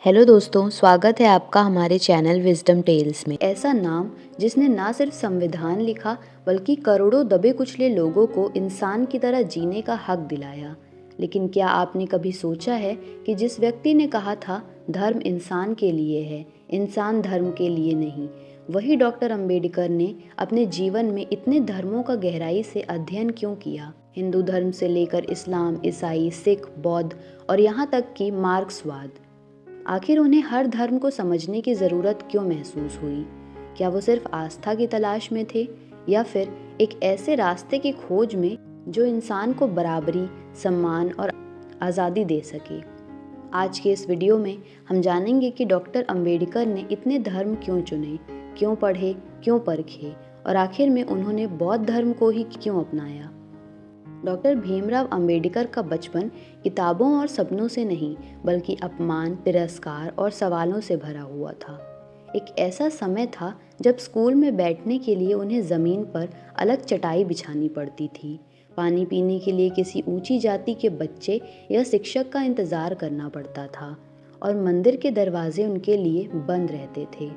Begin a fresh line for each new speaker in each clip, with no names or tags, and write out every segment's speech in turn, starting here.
Hello दोस्तों, स्वागत है आपका हमारे चैनल विजडम टेल्स में। ऐसा नाम जिसने ना सिर्फ संविधान लिखा बल्कि करोड़ों दबे कुचले लोगों को इंसान की तरह जीने का हक दिलाया। लेकिन क्या आपने कभी सोचा है कि जिस व्यक्ति ने कहा था धर्म इंसान के लिए है, इंसान धर्म के लिए नहीं, वही डॉक्टर अंबेडकर ने अपने जीवन में इतने धर्मों का गहराई से अध्ययन क्यों किया? हिंदू धर्म से लेकर इस्लाम, ईसाई, सिख, बौद्ध और यहाँ तक कि मार्क्सवाद। आखिर उन्हें हर धर्म को समझने की ज़रूरत क्यों महसूस हुई? क्या वो सिर्फ आस्था की तलाश में थे या फिर एक ऐसे रास्ते की खोज में जो इंसान को बराबरी, सम्मान और आज़ादी दे सके? आज के इस वीडियो में हम जानेंगे कि डॉक्टर अंबेडकर ने इतने धर्म क्यों चुने, क्यों पढ़े, क्यों परखे और आखिर में उन्होंने बौद्ध धर्म को ही क्यों अपनाया। डॉक्टर भीमराव अंबेडकर का बचपन किताबों और सपनों से नहीं बल्कि अपमान, तिरस्कार और सवालों से भरा हुआ था। एक ऐसा समय था जब स्कूल में बैठने के लिए उन्हें ज़मीन पर अलग चटाई बिछानी पड़ती थी। पानी पीने के लिए किसी ऊंची जाति के बच्चे या शिक्षक का इंतज़ार करना पड़ता था और मंदिर के दरवाजे उनके लिए बंद रहते थे।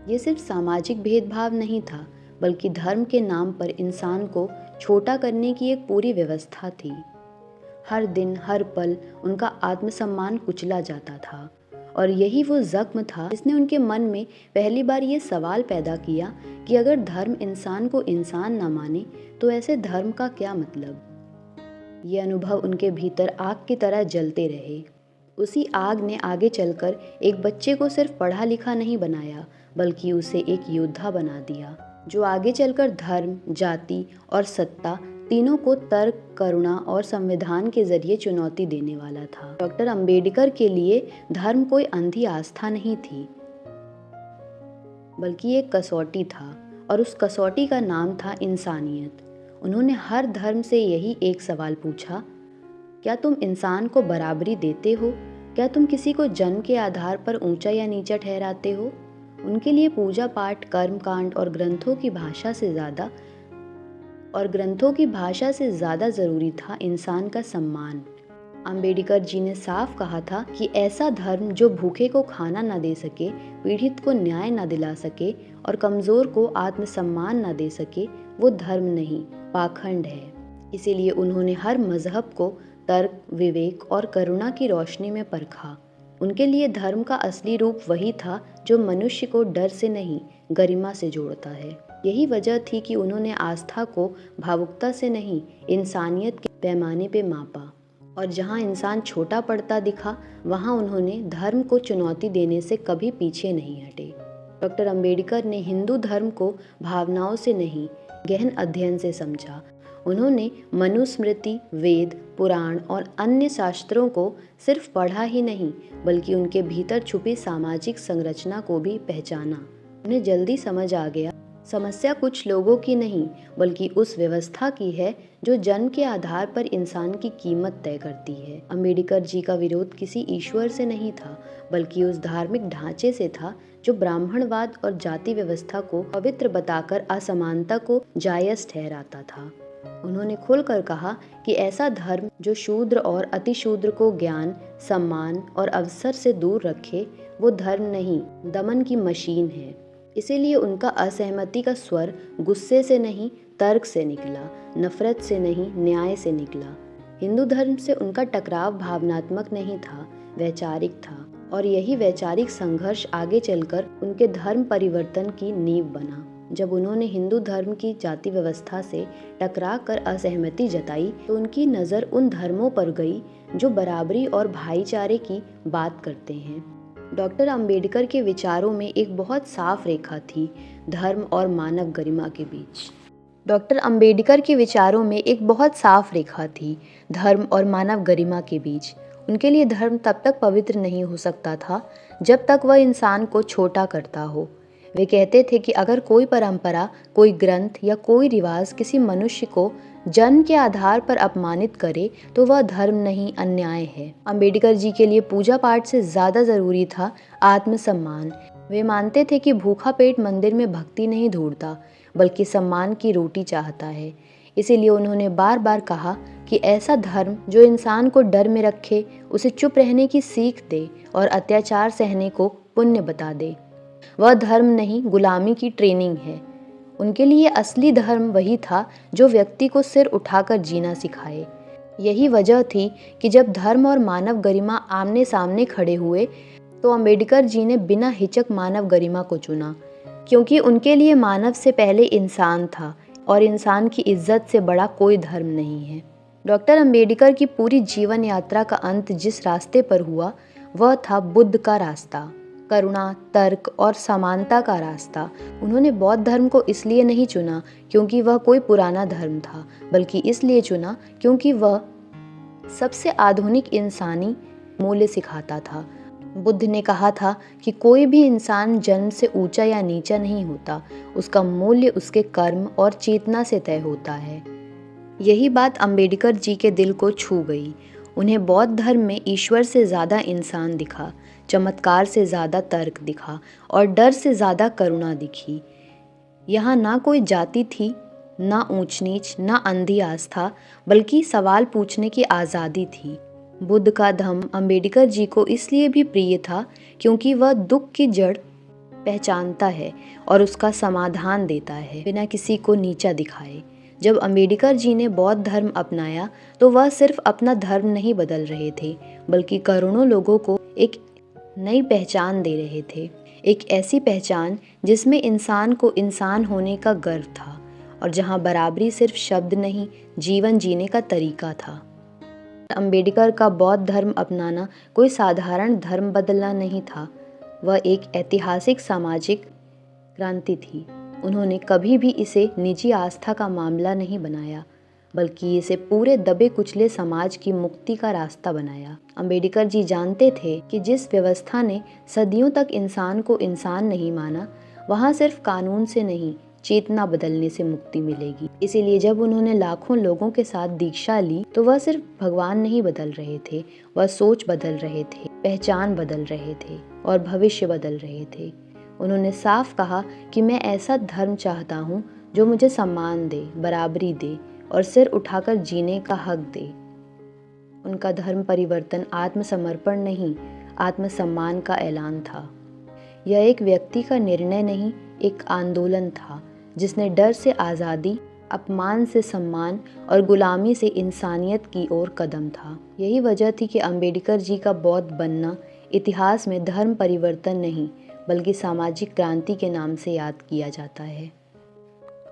ये सिर्फ सामाजिक भेदभाव नहीं था बल्कि धर्म के नाम पर इंसान को छोटा करने की एक पूरी व्यवस्था थी। हर दिन, हर पल उनका आत्मसम्मान कुचला जाता था और यही वो जख्म था जिसने उनके मन में पहली बार ये सवाल पैदा किया कि अगर धर्म इंसान को इंसान ना माने तो ऐसे धर्म का क्या मतलब। ये अनुभव उनके भीतर आग की तरह जलते रहे। उसी आग ने आगे चलकर एक बच्चे को सिर्फ पढ़ा लिखा नहीं बनाया बल्कि उसे एक योद्धा बना दिया जो आगे चलकर धर्म, जाति और सत्ता तीनों को तर्क, करुणा और संविधान के जरिए चुनौती देने वाला था। डॉक्टर अंबेडकर के लिए धर्म कोई अंधी आस्था नहीं थी बल्कि एक कसौटी था और उस कसौटी का नाम था इंसानियत। उन्होंने हर धर्म से यही एक सवाल पूछा, क्या तुम इंसान को बराबरी देते हो? क्या तुम किसी को जन्म के आधार पर ऊंचा या नीचा ठहराते हो? उनके लिए पूजा पाठ, कर्म कांड और ग्रंथों की भाषा से ज़्यादा ज़रूरी था इंसान का सम्मान। अंबेडकर जी ने साफ कहा था कि ऐसा धर्म जो भूखे को खाना ना दे सके, पीड़ित को न्याय ना दिला सके और कमज़ोर को आत्मसम्मान ना दे सके, वो धर्म नहीं, पाखंड है। इसीलिए उन्होंने हर मजहब को तर्क, विवेक और करुणा की रोशनी में परखा। उनके लिए धर्म का असली रूप वही था जो मनुष्य को डर से नहीं, गरिमा से जोड़ता है। यही वजह थी कि उन्होंने आस्था को भावुकता से नहीं, इंसानियत के पैमाने पे मापा और जहाँ इंसान छोटा पड़ता दिखा वहाँ उन्होंने धर्म को चुनौती देने से कभी पीछे नहीं हटे। डॉक्टर अंबेडकर ने हिंदू धर्म को भावनाओं से नहीं, गहन अध्ययन से समझा। उन्होंने मनुस्मृति, वेद, पुराण और अन्य शास्त्रों को सिर्फ पढ़ा ही नहीं बल्कि उनके भीतर छुपी सामाजिक संरचना को भी पहचाना। उन्हें जल्दी समझ आ गया, समस्या कुछ लोगों की नहीं बल्कि उस व्यवस्था की है जो जन्म के आधार पर इंसान की कीमत तय करती है। अंबेडकर जी का विरोध किसी ईश्वर से नहीं था बल्कि उस धार्मिक ढांचे से था जो ब्राह्मणवाद और जाति व्यवस्था को पवित्र बताकर असमानता को जायज़ ठहराता था। उन्होंने खुलकर कहा कि ऐसा धर्म जो शूद्र और अतिशूद्र को ज्ञान, सम्मान और अवसर से दूर रखे, वो धर्म नहीं, दमन की मशीन है। इसीलिए उनका असहमति का स्वर गुस्से से नहीं, तर्क से निकला, नफरत से नहीं, न्याय से निकला। हिंदू धर्म से उनका टकराव भावनात्मक नहीं था, वैचारिक था और यही वैचारिक संघर्ष आगे चलकर उनके धर्म परिवर्तन की नींव बना। जब उन्होंने हिंदू धर्म की जाति व्यवस्था से टकरा कर असहमति जताई तो उनकी नज़र उन धर्मों पर गई जो बराबरी और भाईचारे की बात करते हैं। डॉक्टर अंबेडकर के विचारों में एक बहुत साफ रेखा थी धर्म और मानव गरिमा के बीच। डॉक्टर अंबेडकर के विचारों में एक बहुत साफ रेखा थी धर्म और मानव गरिमा के बीच। उनके लिए धर्म तब तक पवित्र नहीं हो सकता था जब तक वह इंसान को छोटा करता हो। वे कहते थे कि अगर कोई परंपरा, कोई ग्रंथ या कोई रिवाज किसी मनुष्य को जन्म के आधार पर अपमानित करे तो वह धर्म नहीं, अन्याय है। अंबेडकर जी के लिए पूजा पाठ से ज़्यादा ज़रूरी था आत्मसम्मान। वे मानते थे कि भूखा पेट मंदिर में भक्ति नहीं ढूंढता बल्कि सम्मान की रोटी चाहता है। इसीलिए उन्होंने बार बार कहा कि कि ऐसा धर्म जो इंसान को डर में रखे, उसे चुप रहने की सीख दे और अत्याचार सहने को पुण्य बता दे। वह धर्म नहीं, गुलामी की ट्रेनिंग है। उनके लिए असली धर्म वही था जो व्यक्ति को सिर उठाकर जीना सिखाए। यही वजह थी कि जब धर्म और मानव गरिमा आमने सामने खड़े हुए तो अंबेडकर जी ने बिना हिचक मानव गरिमा को चुना, क्योंकि उनके लिए मानव से पहले इंसान था और इंसान की इज्जत से बड़ा कोई धर्म नहीं है। डॉक्टर अंबेडकर की पूरी जीवन यात्रा का अंत जिस रास्ते पर हुआ वह था बुद्ध का रास्ता, करुणा, तर्क और समानता का रास्ता। उन्होंने बौद्ध धर्म को इसलिए नहीं चुना क्योंकि वह कोई पुराना धर्म था, बल्कि इसलिए चुना क्योंकि वह सबसे आधुनिक इंसानी मूल्य सिखाता था। बुद्ध ने कहा था कि कोई भी इंसान जन्म से ऊंचा या नीचा नहीं होता, उसका मूल्य उसके कर्म और चेतना से तय होता है। यही बात अंबेडकर जी के दिल को छू गई। उन्हें बौद्ध धर्म में ईश्वर से ज़्यादा इंसान दिखा, चमत्कार से ज़्यादा तर्क दिखा और डर से ज़्यादा करुणा दिखी। यहाँ ना कोई जाति थी, ना ऊंच नीच, ना अंधी आस्था, बल्कि सवाल पूछने की आज़ादी थी। बुद्ध का धम्म अंबेडकर जी को इसलिए भी प्रिय था क्योंकि वह दुख की जड़ पहचानता है और उसका समाधान देता है, बिना किसी को नीचा दिखाए। जब अंबेडकर जी ने बौद्ध धर्म अपनाया तो वह सिर्फ अपना धर्म नहीं बदल रहे थे, बल्कि करोड़ों लोगों को एक नई पहचान दे रहे थे। एक ऐसी पहचान जिसमें इंसान को इंसान होने का गर्व था और जहां बराबरी सिर्फ शब्द नहीं, जीवन जीने का तरीका था। अंबेडकर का बौद्ध धर्म अपनाना कोई साधारण धर्म बदलना नहीं था, वह एक ऐतिहासिक सामाजिक क्रांति थी। उन्होंने कभी भी इसे निजी आस्था का मामला नहीं बनाया, बल्कि इसे पूरे दबे कुचले समाज की मुक्ति का रास्ता बनाया। अंबेडकर जी जानते थे कि जिस व्यवस्था ने सदियों तक इंसान को इंसान नहीं माना, वहाँ सिर्फ कानून से नहीं, चेतना बदलने से मुक्ति मिलेगी। इसीलिए जब उन्होंने लाखों लोगों के साथ दीक्षा ली तो वह सिर्फ भगवान नहीं बदल रहे थे, वह सोच बदल रहे थे, पहचान बदल रहे थे और भविष्य बदल रहे थे। उन्होंने साफ कहा कि मैं ऐसा धर्म चाहता हूँ जो मुझे सम्मान दे, बराबरी दे और सिर उठाकर जीने का हक दे। उनका धर्म परिवर्तन आत्मसमर्पण नहीं, आत्मसम्मान का ऐलान था। यह एक व्यक्ति का निर्णय नहीं, एक आंदोलन था जिसने डर से आज़ादी, अपमान से सम्मान और गुलामी से इंसानियत की ओर कदम था। यही वजह थी कि अंबेडकर जी का बौद्ध बनना इतिहास में धर्म परिवर्तन नहीं, बल्कि सामाजिक क्रांति के नाम से याद किया जाता है।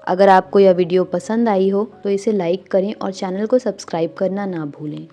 अगर आपको यह वीडियो पसंद आई हो तो इसे लाइक करें और चैनल को सब्सक्राइब करना ना भूलें।